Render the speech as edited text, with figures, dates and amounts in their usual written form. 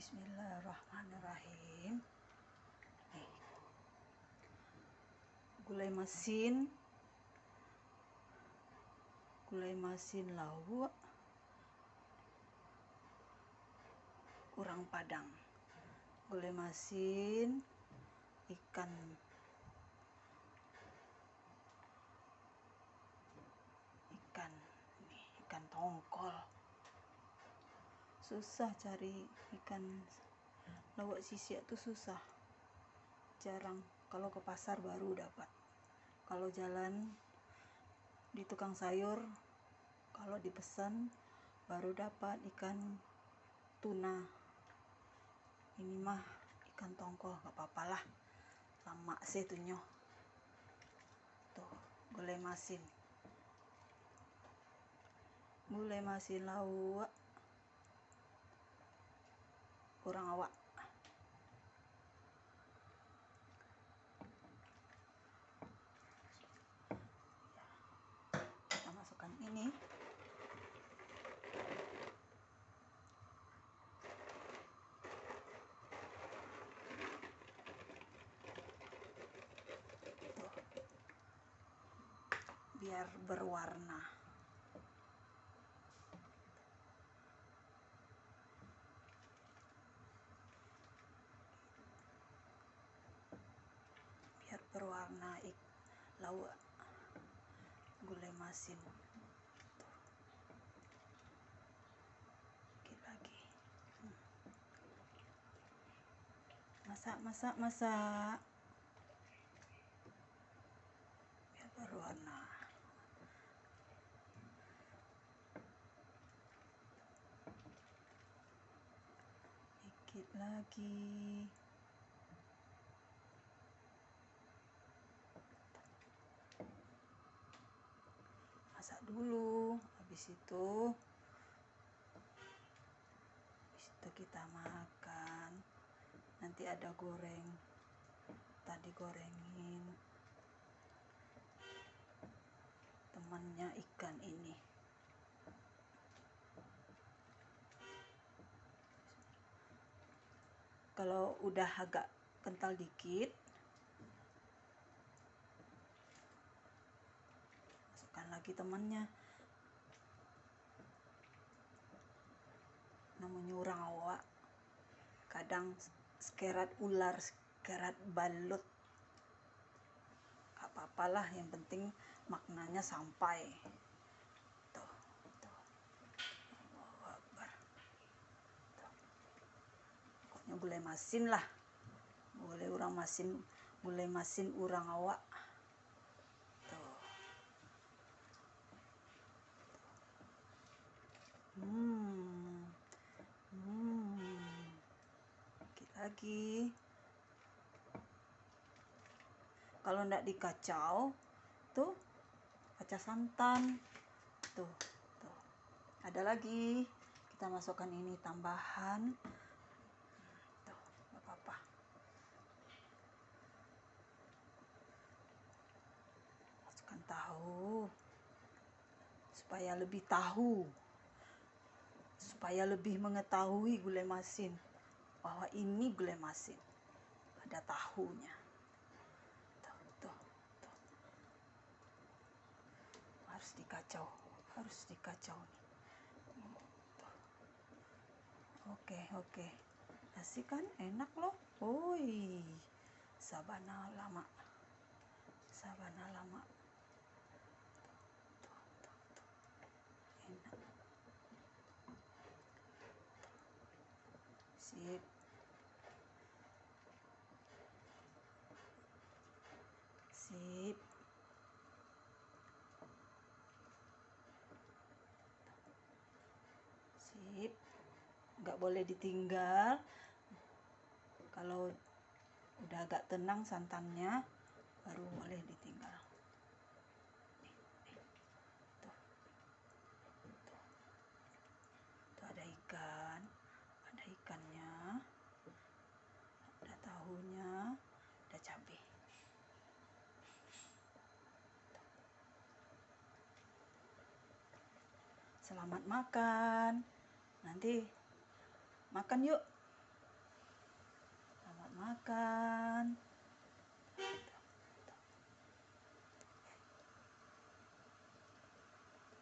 Bismillahirrahmanirrahim. Nih, gulai masin lauk urang Padang, gulai masin ikan ikan tongkol. Susah cari ikan lawak sisik tuh, susah, jarang. Kalau ke pasar baru dapat, kalau jalan di tukang sayur, kalau dipesan baru dapat ikan tuna. Ini mah ikan tongkol, gak apa-apa lah, lama sih tunyo. Tuh, gulai masin lauk kurang awak. Kita masukkan ini. Tuh, biar berwarna. Lauk gulai masin. Tuh, dikit lagi. Masak biar berwarna. Dikit lagi. Masak dulu, habis itu kita makan. Nanti ada goreng, tadi gorengin temannya ikan ini. Kalau udah agak kental dikit, masukkan lagi temannya. Namanya urang awak, kadang sekerat ular, sekerat balut, gak apa-apalah, yang penting maknanya sampai. Tuh. Allahu Akbar. Tuh. Pokoknya gulai masin lah, gulai masin urang awak. Tuh. Dikit lagi. Kalau ndak dikacau tuh, kaca santan tuh. Ada lagi, kita masukkan ini tambahan tuh, nggak apa-apa. Masukkan tahu supaya lebih mengetahui gulai masin, bahwa ini gulai masin, ada tahunya. Tuh. Harus dikacau nih. Tuh. Oke. Nasi kan enak loh. Woi, sabana lama. Tuh. Enak. Sip. Nggak boleh ditinggal. Kalau udah agak tenang santannya, baru boleh ditinggal. Tuh, ada ikannya, ada tahunya, ada cabai. Selamat makan. Nanti makan yuk. makan.